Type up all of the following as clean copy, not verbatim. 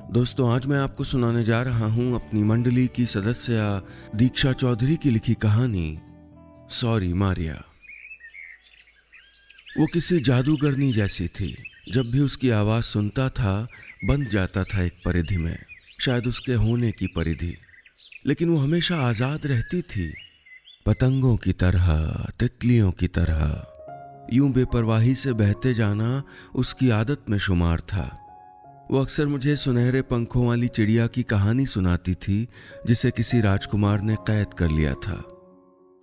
दोस्तों, आज मैं आपको सुनाने जा रहा हूं अपनी मंडली की सदस्य दीक्षा चौधरी की लिखी कहानी सॉरी मारिया। वो किसी जादूगरनी जैसी थी। जब भी उसकी आवाज सुनता था बंध जाता था एक परिधि में, शायद उसके होने की परिधि। लेकिन वो हमेशा आजाद रहती थी, पतंगों की तरह, तितलियों की तरह। यूं बेपरवाही से बहते जाना उसकी आदत में शुमार था। वो अक्सर मुझे सुनहरे पंखों वाली चिड़िया की कहानी सुनाती थी जिसे किसी राजकुमार ने कैद कर लिया था।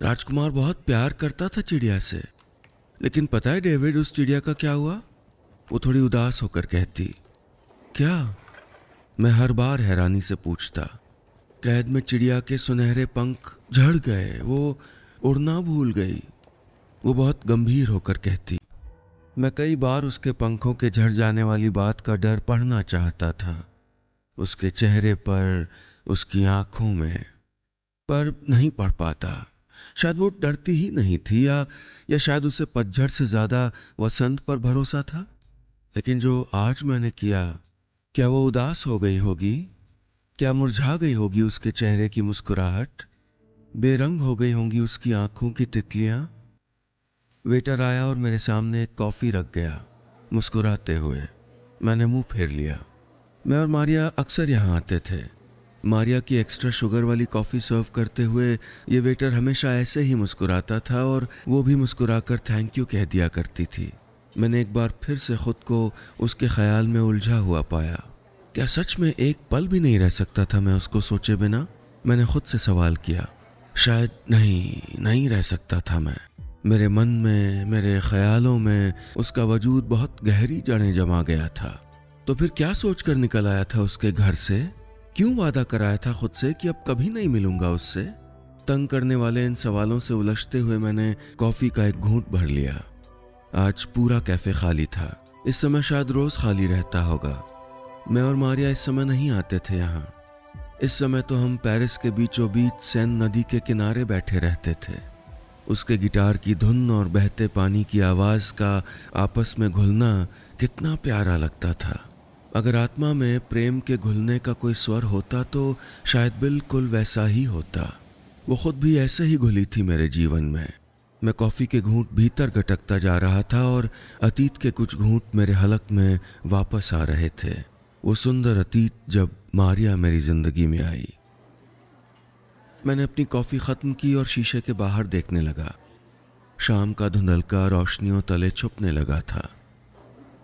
राजकुमार बहुत प्यार करता था चिड़िया से, लेकिन पता है डेविड, उस चिड़िया का क्या हुआ? वो थोड़ी उदास होकर कहती, क्या? मैं हर बार हैरानी से पूछता। कैद में चिड़िया के सुनहरे पंख झड़ गए, वो उड़ना भूल गई। वो बहुत गंभीर होकर कहती, मैं कई बार उसके पंखों के झड़ जाने वाली बात का डर पढ़ना चाहता था, उसके चेहरे पर, उसकी आंखों में, पर नहीं पढ़ पाता। शायद वो डरती ही नहीं थी, या शायद उसे पतझड़ से ज्यादा वसंत पर भरोसा था। लेकिन जो आज मैंने किया, क्या वो उदास हो गई होगी? क्या मुरझा गई होगी उसके चेहरे की मुस्कुराहट? बेरंग हो गई होंगी उसकी आंखों की तितलियां? वेटर आया और मेरे सामने एक कॉफी रख गया, मुस्कुराते हुए। मैंने मुंह फेर लिया। मैं और मारिया अक्सर यहाँ आते थे। मारिया की एक्स्ट्रा शुगर वाली कॉफ़ी सर्व करते हुए ये वेटर हमेशा ऐसे ही मुस्कुराता था और वो भी मुस्कुराकर थैंक यू कह दिया करती थी। मैंने एक बार फिर से खुद को उसके ख्याल में उलझा हुआ पाया। क्या सच में एक पल भी नहीं रह सकता था मैं उसको सोचे बिना? मैंने खुद से सवाल किया। शायद नहीं रह सकता था मैं। मेरे मन में, मेरे ख्यालों में उसका वजूद बहुत गहरी जड़ें जमा गया था। तो फिर क्या सोचकर निकल आया था उसके घर से? क्यों वादा कराया था खुद से कि अब कभी नहीं मिलूंगा उससे? तंग करने वाले इन सवालों से उलझते हुए मैंने कॉफी का एक घूंट भर लिया। आज पूरा कैफे खाली था। इस समय शायद रोज खाली रहता होगा। मैं और मारिया इस समय नहीं आते थे यहाँ। इस समय तो हम पेरिस के बीचों बीच सेन नदी के किनारे बैठे रहते थे। उसके गिटार की धुन और बहते पानी की आवाज का आपस में घुलना कितना प्यारा लगता था। अगर आत्मा में प्रेम के घुलने का कोई स्वर होता तो शायद बिल्कुल वैसा ही होता। वो खुद भी ऐसे ही घुली थी मेरे जीवन में। मैं कॉफी के घूंट भीतर गटकता जा रहा था और अतीत के कुछ घूंट मेरे हलक में वापस आ रहे थे। वो सुंदर अतीत जब मारिया मेरी जिंदगी में आई। मैंने अपनी कॉफी खत्म की और शीशे के बाहर देखने लगा। शाम का धुंधलका रोशनियों तले छुपने लगा था।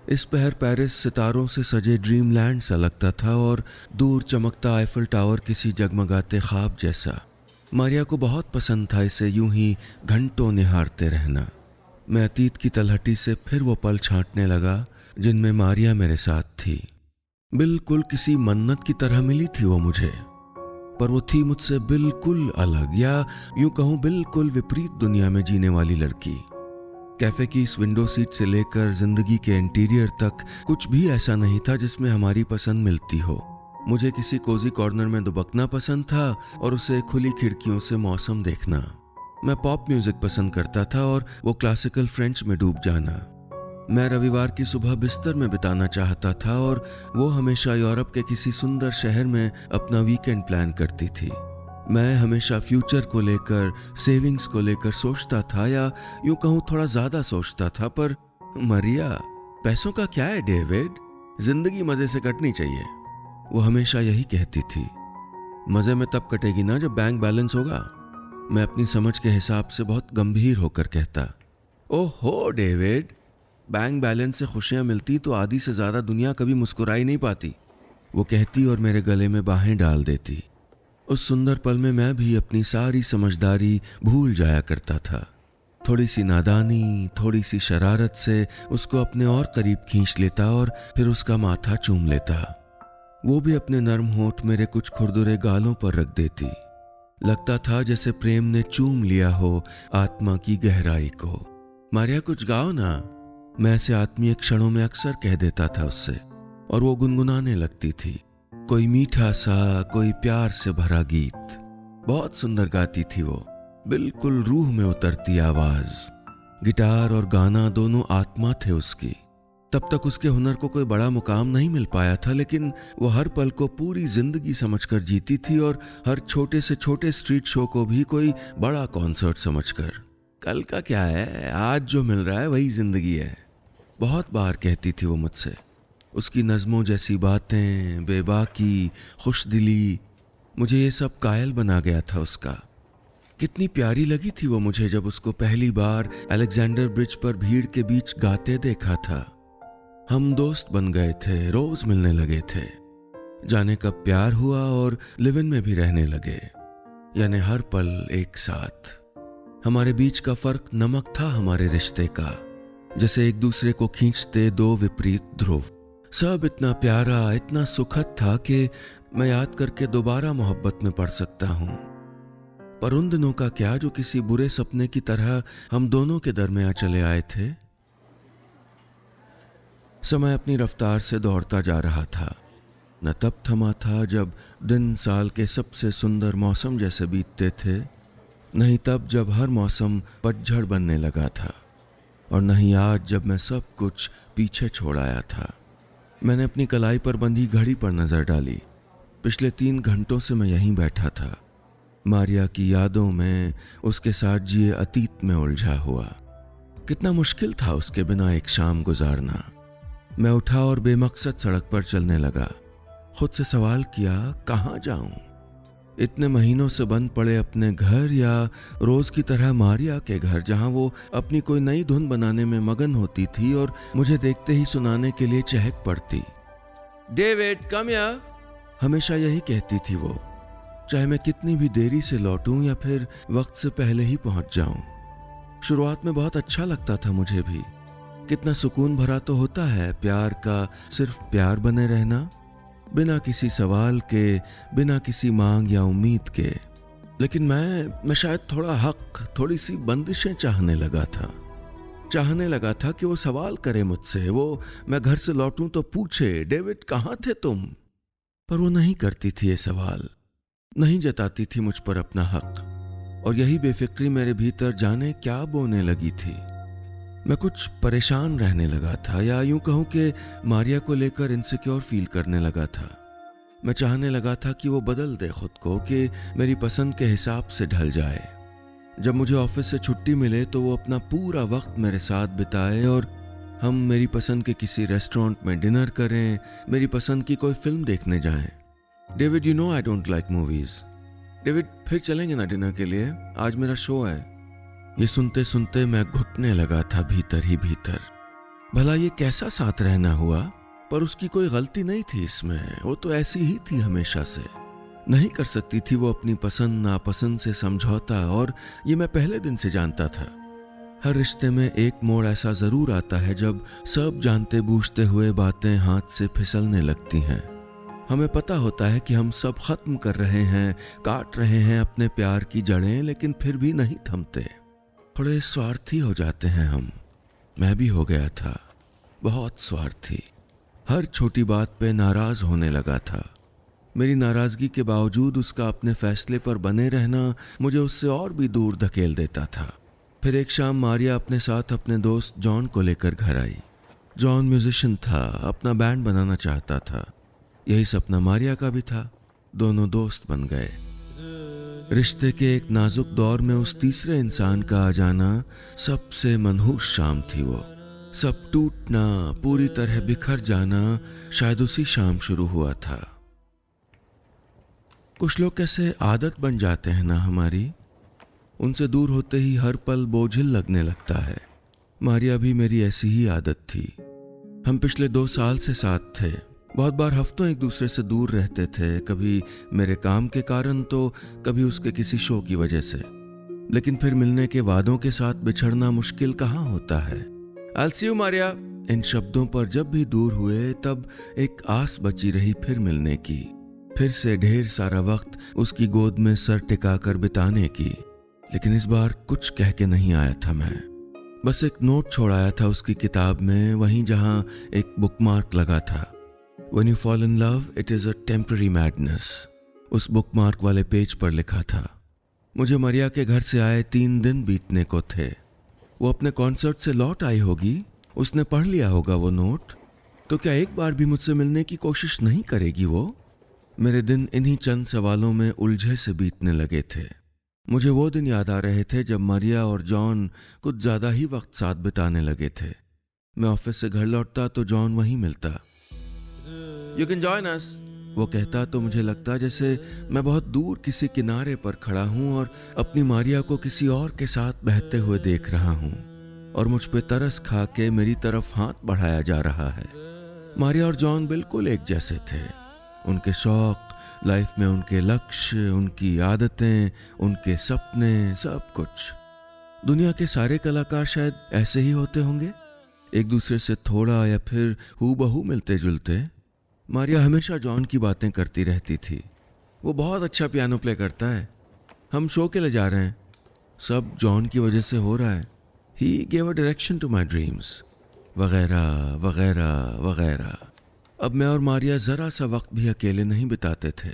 इस पहर पेरिस सितारों से सजे ड्रीमलैंड सा लगता था और दूर चमकता आईफल टावर किसी जगमगाते ख्वाब जैसा। मारिया को बहुत पसंद था इसे यूं ही घंटों निहारते रहना। मैं अतीत की तलहटी से फिर वो पल छांटने लगा जिनमें मारिया मेरे साथ थी। बिल्कुल किसी मन्नत की तरह मिली थी वो मुझे, पर वो थी मुझसे बिल्कुल अलग, या यूं कहूं बिल्कुल विपरीत दुनिया में जीने वाली लड़की। कैफे की इस विंडो सीट से लेकर जिंदगी के इंटीरियर तक कुछ भी ऐसा नहीं था जिसमें हमारी पसंद मिलती हो। मुझे किसी कोजी कॉर्नर में दुबकना पसंद था और उसे खुली खिड़कियों से मौसम देखना। मैं पॉप म्यूजिक पसंद करता था और वो क्लासिकल फ्रेंच में डूब जाना। मैं रविवार की सुबह बिस्तर में बिताना चाहता था और वो हमेशा यूरोप के किसी सुंदर शहर में अपना वीकेंड प्लान करती थी। मैं हमेशा फ्यूचर को लेकर, सेविंग्स को लेकर सोचता था, या यूं कहूं थोड़ा ज्यादा सोचता था। पर मारिया, पैसों का क्या है डेविड, जिंदगी मजे से कटनी चाहिए, वो हमेशा यही कहती थी। मजे में तब कटेगी ना जब बैंक बैलेंस होगा। मैं अपनी समझ के हिसाब से बहुत गंभीर होकर कहता, ओहो डेविड, बैंक बैलेंस से खुशियां मिलती तो आधी से ज्यादा दुनिया कभी मुस्कुराई नहीं पाती, वो कहती और मेरे गले में बाहें डाल देती। उस सुंदर पल में मैं भी अपनी सारी समझदारी भूल जाया करता था। थोड़ी सी नादानी, थोड़ी सी शरारत से उसको अपने और करीब खींच लेता और फिर उसका माथा चूम लेता। वो भी अपने नर्म होंठ मेरे कुछ खुरदुरे गालों पर रख देती। लगता था जैसे प्रेम ने चूम लिया हो आत्मा की गहराई को। मारिया, कुछ गाओ ना, मैं ऐसे आत्मीय क्षणों में अक्सर कह देता था उससे, और वो गुनगुनाने लगती थी। कोई मीठा सा, कोई प्यार से भरा गीत। बहुत सुंदर गाती थी वो, बिल्कुल रूह में उतरती आवाज। गिटार और गाना दोनों आत्मा थे उसकी। तब तक उसके हुनर को कोई बड़ा मुकाम नहीं मिल पाया था, लेकिन वो हर पल को पूरी जिंदगी समझकर जीती थी और हर छोटे से छोटे स्ट्रीट शो को भी कोई बड़ा कॉन्सर्ट समझकर। कल का क्या है, आज जो मिल रहा है वही जिंदगी है, बहुत बार कहती थी वो मुझसे। उसकी नज़मों जैसी बातें, बेबाकी, खुशदिली, मुझे ये सब कायल बना गया था उसका। कितनी प्यारी लगी थी वो मुझे जब उसको पहली बार अलेक्जेंडर ब्रिज पर भीड़ के बीच गाते देखा था। हम दोस्त बन गए थे, रोज मिलने लगे थे। जाने कब प्यार हुआ और लिव इन में भी रहने लगे, यानी हर पल एक साथ। हमारे बीच का फर्क नमक था हमारे रिश्ते का, जैसे एक दूसरे को खींचते दो विपरीत ध्रुव। सब इतना प्यारा, इतना सुखद था कि मैं याद करके दोबारा मोहब्बत में पड़ सकता हूं। पर उन दिनों का क्या जो किसी बुरे सपने की तरह हम दोनों के दरमियान चले आए थे। समय अपनी रफ्तार से दौड़ता जा रहा था। न तब थमा था जब दिन साल के सबसे सुंदर मौसम जैसे बीतते थे, नहीं तब जब हर मौसम पतझड़ बनने लगा था, और नहीं आज जब मैं सब कुछ पीछे छोड़ आया था। मैंने अपनी कलाई पर बंधी घड़ी पर नजर डाली। पिछले 3 घंटों से मैं यहीं बैठा था, मारिया की यादों में, उसके साथ जिए अतीत में उलझा हुआ। कितना मुश्किल था उसके बिना एक शाम गुजारना। मैं उठा और बेमकसद सड़क पर चलने लगा। खुद से सवाल किया, कहाँ जाऊं? इतने महीनों से बंद पड़े अपने घर, या रोज की तरह मारिया के घर, जहां वो अपनी कोई नई धुन बनाने में मगन होती थी और मुझे देखते ही सुनाने के लिए चहक पड़ती। डेविड कम हियर, हमेशा यही कहती थी वो, चाहे मैं कितनी भी देरी से लौटूं या फिर वक्त से पहले ही पहुंच जाऊं। शुरुआत में बहुत अच्छा लगता था मुझे भी। कितना सुकून भरा तो होता है प्यार का सिर्फ प्यार बने रहना, बिना किसी सवाल के, बिना किसी मांग या उम्मीद के। लेकिन मैं शायद थोड़ा हक, थोड़ी सी बंदिशें चाहने लगा था कि वो सवाल करे मुझसे, वो मैं घर से लौटूं तो पूछे, डेविड कहाँ थे तुम? पर वो नहीं करती थी ये सवाल, नहीं जताती थी मुझ पर अपना हक, और यही बेफिक्री मेरे भीतर जाने क्या बोने लगी थी। मैं कुछ परेशान रहने लगा था, या यूं कहूं कि मारिया को लेकर इनसिक्योर फील करने लगा था। मैं चाहने लगा था कि वो बदल दे खुद को, कि मेरी पसंद के हिसाब से ढल जाए। जब मुझे ऑफिस से छुट्टी मिले तो वो अपना पूरा वक्त मेरे साथ बिताए और हम मेरी पसंद के किसी रेस्टोरेंट में डिनर करें, मेरी पसंद की कोई फिल्म देखने जाएं। David, you know I don't like movies. David, फिर चलेंगे ना डिनर के लिए, आज मेरा शो है। ये सुनते सुनते मैं घुटने लगा था भीतर ही भीतर। भला ये कैसा साथ रहना हुआ? पर उसकी कोई गलती नहीं थी इसमें, वो तो ऐसी ही थी हमेशा से। नहीं कर सकती थी वो अपनी पसंद नापसंद से समझौता, और ये मैं पहले दिन से जानता था। हर रिश्ते में एक मोड़ ऐसा जरूर आता है जब सब जानते बूझते हुए बातें हाथ से फिसलने लगती हैं। हमें पता होता है कि हम सब खत्म कर रहे हैं, काट रहे हैं अपने प्यार की जड़ें, लेकिन फिर भी नहीं थमते। थोड़े स्वार्थी हो जाते हैं हम। मैं भी हो गया था, बहुत स्वार्थी। हर छोटी बात पे नाराज होने लगा था। मेरी नाराजगी के बावजूद उसका अपने फैसले पर बने रहना मुझे उससे और भी दूर धकेल देता था। फिर एक शाम मारिया अपने साथ अपने दोस्त जॉन को लेकर घर आई। जॉन म्यूजिशियन था, अपना बैंड बनाना चाहता था। यही सपना मारिया का भी था। दोनों दोस्त बन गए। रिश्ते के एक नाजुक दौर में उस तीसरे इंसान का आ जाना सबसे मनहूस शाम थी। वो सब टूटना, पूरी तरह बिखर जाना शायद उसी शाम शुरू हुआ था। कुछ लोग कैसे आदत बन जाते हैं ना हमारी, उनसे दूर होते ही हर पल बोझिल लगने लगता है। मारिया भी मेरी ऐसी ही आदत थी। हम पिछले 2 साल से साथ थे। बहुत बार हफ्तों एक दूसरे से दूर रहते थे, कभी मेरे काम के कारण तो कभी उसके किसी शो की वजह से। लेकिन फिर मिलने के वादों के साथ बिछड़ना मुश्किल कहाँ होता है। I'll see you, Maria. इन शब्दों पर जब भी दूर हुए तब एक आस बची रही फिर मिलने की, फिर से ढेर सारा वक्त उसकी गोद में सर टिकाकर बिताने की। लेकिन इस बार कुछ कह के नहीं आया था मैं, बस एक नोट छोड़ाया था उसकी किताब में, वहीं जहां एक बुकमार्क लगा था। When you fall in love, it is a temporary madness। उस बुकमार्क वाले पेज पर लिखा था। मुझे मारिया के घर से आए 3 दिन बीतने को थे। वो अपने कॉन्सर्ट से लौट आई होगी उसने पढ़ लिया होगा वो नोट। तो क्या एक बार भी मुझसे मिलने की कोशिश नहीं करेगी वो? मेरे दिन इन्हीं चंद सवालों में उलझे से बीतने लगे थे। मुझे वो दिन याद आ रहे थे जब मारिया और जॉन कुछ ज्यादा ही वक्त साथ बिताने लगे थे। मैं ऑफिस से घर लौटता तो जॉन वहीं मिलता। यू कैन जॉइन अस, वो कहता तो मुझे लगता जैसे मैं बहुत दूर किसी किनारे पर खड़ा हूं और अपनी मारिया को किसी और के साथ बहते हुए देख रहा हूं और मुझ पे तरस खा के मेरी तरफ हाथ बढ़ाया जा रहा है। मारिया और जॉन बिल्कुल एक जैसे थे। उनके शौक, लाइफ में उनके लक्ष्य, उनकी आदतें, उनके सपने, सब कुछ। दुनिया के सारे कलाकार शायद ऐसे ही होते होंगे, एक दूसरे से थोड़ा या फिर हूबहू मिलते जुलते। मारिया हमेशा जॉन की बातें करती रहती थी। वो बहुत अच्छा पियानो प्ले करता है, हम शो के लिए जा रहे हैं, सब जॉन की वजह से हो रहा है, he gave a direction to my dreams, वगैरह वगैरह वगैरह। अब मैं और मारिया जरा सा वक्त भी अकेले नहीं बिताते थे।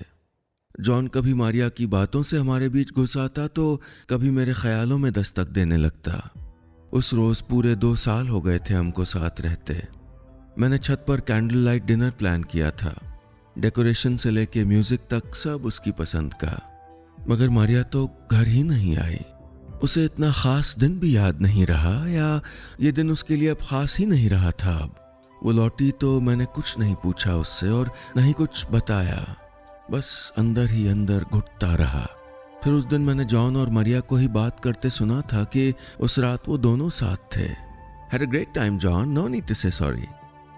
जॉन कभी मारिया की बातों से हमारे बीच घुस आता तो कभी मेरे ख्यालों में दस्तक देने लगता। उस रोज पूरे 2 साल हो गए थे हमको साथ रहते। मैंने छत पर कैंडल लाइट डिनर प्लान किया था, डेकोरेशन से लेके म्यूजिक तक सब उसकी पसंद का। मगर मारिया तो घर ही नहीं आई। उसे इतना खास दिन भी याद नहीं रहा, या ये दिन उसके लिए अब खास ही नहीं रहा था। अब वो लौटी तो मैंने कुछ नहीं पूछा उससे और न ही कुछ बताया, बस अंदर ही अंदर घुटता रहा। फिर उस दिन मैंने जॉन और मारिया को ही बात करते सुना था कि उस रात वो दोनों साथ थे। Had a great time John, no need to say sorry,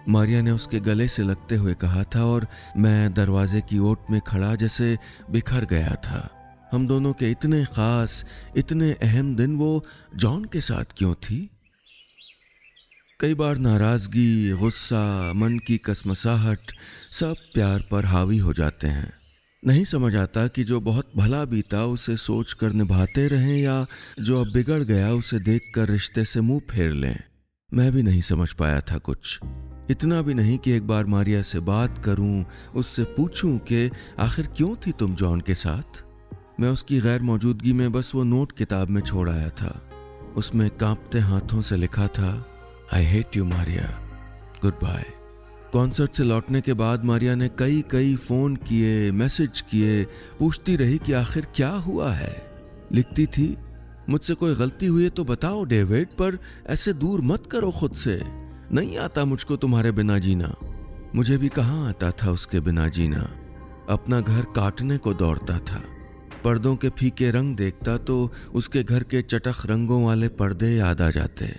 Maria ने उसके गले से लगते हुए कहा था और मैं दरवाजे की ओट में खड़ा जैसे बिखर गया था। हम दोनों के इतने खास, इतने अहम दिन वो जॉन के साथ क्यों थी? कई बार नाराजगी, गुस्सा, मन की कसमसाहट सब प्यार पर हावी हो जाते हैं। नहीं समझ आता कि जो बहुत भला बीता उसे सोच कर निभाते रहें या जो अब बिगड़ गया उसे देखकर रिश्ते से मुंह फेर लें। मैं भी नहीं समझ पाया था कुछ, इतना भी नहीं कि एक बार मारिया से बात करूं, उससे पूछूं कि आखिर क्यों थी तुम जॉन के साथ। मैं उसकी गैर मौजूदगी में बस वो नोट किताब में छोड़ आया था। उसमें कांपते हाथों से लिखा था, I hate you Maria, goodbye. Concert से लौटने के बाद मारिया ने कई फोन किए, मैसेज किए, पूछती रही कि आखिर क्या हुआ है। लिखती थी, मुझसे कोई गलती हुई है तो बताओ डेविड, पर ऐसे दूर मत करो खुद से, नहीं आता मुझको तुम्हारे बिना जीना। मुझे भी कहाँ आता था उसके बिना जीना। अपना घर काटने को दौड़ता था। पर्दों के फीके रंग देखता तो उसके घर के चटख रंगों वाले पर्दे याद आ जाते।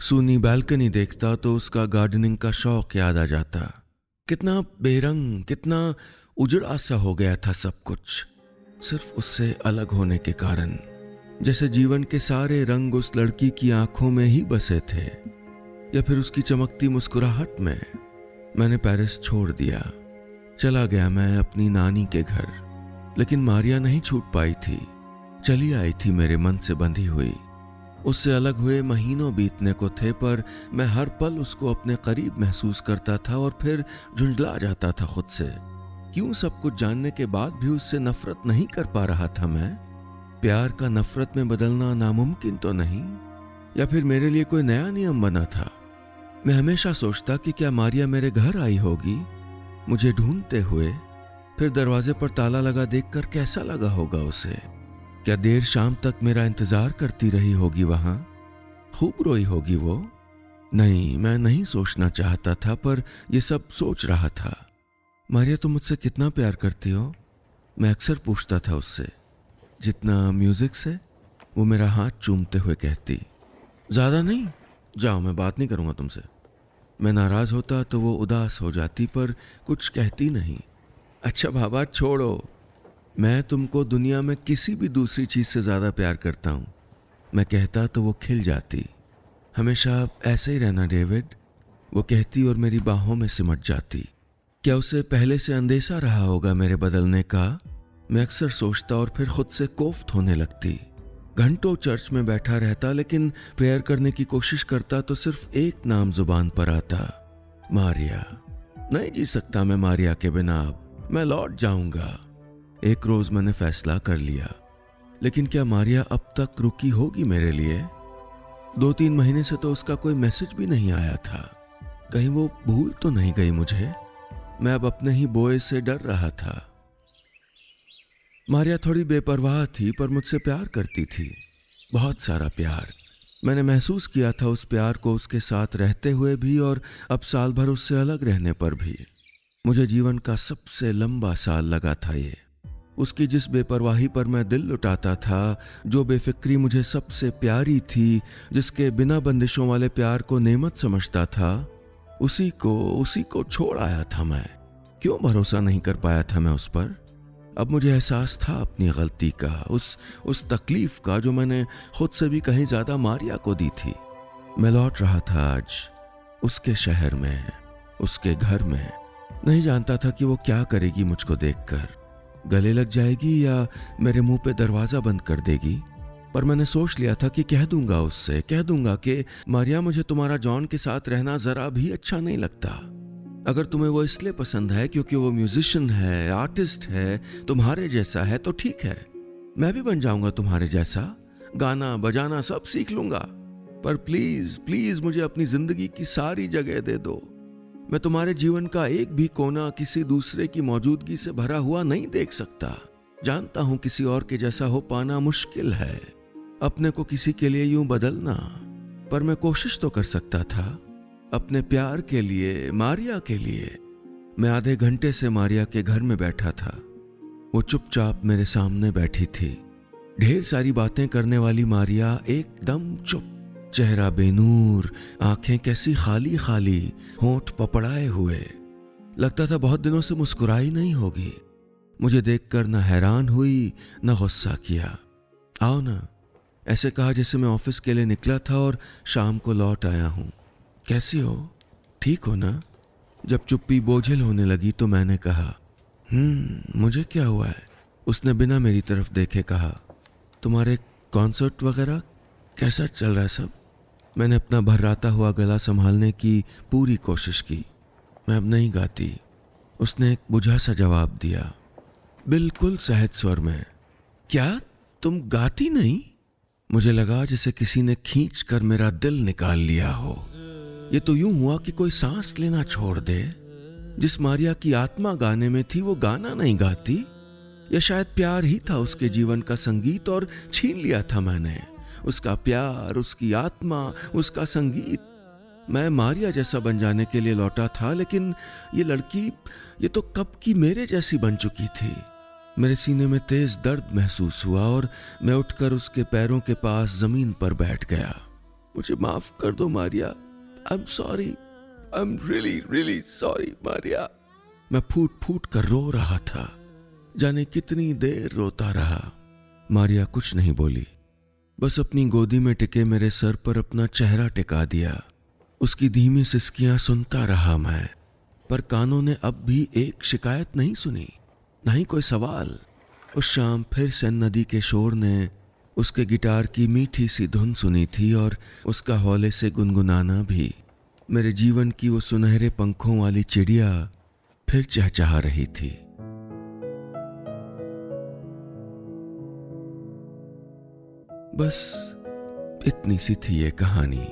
सूनी बैल्कनी देखता तो उसका गार्डनिंग का शौक याद आ जाता। कितना बेरंग, कितना उजड़ा सा हो गया था सब कुछ, सिर्फ उससे अलग होने के कारण। जैसे जीवन के सारे रंग उस लड़की की आंखों में ही बसे थे, या फिर उसकी चमकती मुस्कुराहट में। मैंने पेरिस छोड़ दिया, चला गया मैं अपनी नानी के घर। लेकिन मारिया नहीं छूट पाई थी, चली आई थी मेरे मन से बंधी हुई। उससे अलग हुए महीनों बीतने को थे, पर मैं हर पल उसको अपने करीब महसूस करता था और फिर झुंझला जाता था खुद से। क्यों सब कुछ जानने के बाद भी उससे नफरत नहीं कर पा रहा था मैं? प्यार का नफरत में बदलना नामुमकिन तो नहीं, या फिर मेरे लिए कोई नया नियम बना था? मैं हमेशा सोचता कि क्या मारिया मेरे घर आई होगी मुझे ढूंढते हुए, फिर दरवाजे पर ताला लगा देखकर कैसा लगा होगा उसे? क्या देर शाम तक मेरा इंतजार करती रही होगी वहां? खूब रोई होगी वो? नहीं, मैं नहीं सोचना चाहता था, पर यह सब सोच रहा था। मारिया, तुम मुझसे कितना प्यार करती हो? मैं अक्सर पूछता था उससे। जितना म्यूजिक से, वो मेरा हाथ चूमते हुए कहती। ज्यादा नहीं, जाओ, मैं बात नहीं करूंगा तुमसे। मैं नाराज होता तो वो उदास हो जाती, पर कुछ कहती नहीं। अच्छा बाबा छोड़ो, मैं तुमको दुनिया में किसी भी दूसरी चीज से ज्यादा प्यार करता हूं, मैं कहता तो वो खिल जाती। हमेशा ऐसे ही रहना डेविड, वो कहती और मेरी बाहों में सिमट जाती। क्या उसे पहले से अंदेशा रहा होगा मेरे बदलने का? मैं अक्सर सोचता और फिर खुद से कोफ्त होने लगती। घंटों चर्च में बैठा रहता, लेकिन प्रेयर करने की कोशिश करता तो सिर्फ एक नाम जुबान पर आता, मारिया। नहीं जी सकता मैं मारिया के बिना, अब मैं लौट जाऊंगा। एक रोज मैंने फैसला कर लिया, लेकिन क्या मारिया अब तक रुकी होगी मेरे लिए? 2-3 महीने से तो उसका कोई मैसेज भी नहीं आया था। कहीं वो भूल तो नहीं गई मुझे। मैं अब अपने ही बोए से डर रहा था। मारिया थोड़ी बेपरवाह थी पर मुझसे प्यार करती थी, बहुत सारा प्यार। मैंने महसूस किया था उस प्यार को उसके साथ रहते हुए भी और अब साल भर उससे अलग रहने पर भी। मुझे जीवन का सबसे लंबा साल लगा था ये। उसकी जिस बेपरवाही पर मैं दिल लुटाता था, जो बेफिक्री मुझे सबसे प्यारी थी, जिसके बिना बंदिशों वाले प्यार को नेमत समझता था, उसी को छोड़ आया था मैं। क्यों भरोसा नहीं कर पाया था मैं उस पर? अब मुझे एहसास था अपनी गलती का, उस तकलीफ का जो मैंने खुद से भी कहीं ज्यादा मारिया को दी थी। मैं लौट रहा था आज उसके शहर में, उसके घर में। नहीं जानता था कि वो क्या करेगी मुझको देखकर, गले लग जाएगी या मेरे मुंह पे दरवाजा बंद कर देगी। पर मैंने सोच लिया था कि कह दूंगा उससे, कह दूंगा कि मारिया, मुझे तुम्हारा जॉन के साथ रहना जरा भी अच्छा नहीं लगता। अगर तुम्हें वो इसलिए पसंद है क्योंकि वो म्यूजिशियन है, आर्टिस्ट है, तुम्हारे जैसा है, तो ठीक है, मैं भी बन जाऊंगा तुम्हारे जैसा, गाना बजाना सब सीख लूंगा। पर प्लीज प्लीज मुझे अपनी जिंदगी की सारी जगह दे दो। मैं तुम्हारे जीवन का एक भी कोना किसी दूसरे की मौजूदगी से भरा हुआ नहीं देख सकता। जानता हूं किसी और के जैसा हो पाना मुश्किल है, अपने को किसी के लिए यूं बदलना, पर मैं कोशिश तो कर सकता था अपने प्यार के लिए, मारिया के लिए। मैं आधे घंटे से मारिया के घर में बैठा था। वो चुपचाप मेरे सामने बैठी थी। ढेर सारी बातें करने वाली मारिया एकदम चुप, चेहरा बेनूर, आंखें कैसी खाली खाली, होंठ पपड़ाए हुए। लगता था बहुत दिनों से मुस्कुराई नहीं होगी। मुझे देखकर न हैरान हुई न गुस्सा किया। आओ ना, ऐसे कहा जैसे मैं ऑफिस के लिए निकला था और शाम को लौट आया हूं। कैसी हो, ठीक हो ना? जब चुप्पी बोझिल होने लगी तो मैंने कहा, मुझे क्या हुआ है? उसने बिना मेरी तरफ देखे कहा, तुम्हारे कॉन्सर्ट वगैरह कैसा चल रहा है सब? मैंने अपना भर्राता हुआ गला संभालने की पूरी कोशिश की। मैं अब नहीं गाती, उसने एक बुझा सा जवाब दिया, बिल्कुल सहज स्वर में। क्या तुम गाती नहीं? मुझे लगा जैसे किसी ने खींच कर मेरा दिल निकाल लिया हो। ये तो यूं हुआ कि कोई सांस लेना छोड़ दे। जिस मारिया की आत्मा गाने में थी वो गाना नहीं गाती, या शायद प्यार ही था उसके जीवन का संगीत और छीन लिया था मैंने उसका प्यार, उसकी आत्मा, उसका संगीत। मैं मारिया जैसा बन जाने के लिए लौटा था, लेकिन ये लड़की, ये तो कब की मेरे जैसी बन चुकी थी। मेरे सीने में तेज दर्द महसूस हुआ और मैं उठकर उसके पैरों के पास जमीन पर बैठ गया। मुझे माफ कर दो Maria, I am sorry, I am really really sorry Maria. मैं फूट फूट कर रो रहा था, जाने कितनी देर रोता रहा। मारिया कुछ नहीं बोली, बस अपनी गोदी में टिके मेरे सर पर अपना चेहरा टिका दिया। उसकी धीमी सिसकियां सुनता रहा मैं, पर कानों ने अब भी एक शिकायत नहीं सुनी, ना ही कोई सवाल। उस शाम फिर सेन नदी के शोर ने उसके गिटार की मीठी सी धुन सुनी थी और उसका हौले से गुनगुनाना भी। मेरे जीवन की वो सुनहरे पंखों वाली चिड़िया फिर चहचहा रही थी। बस इतनी सी थी ये कहानी।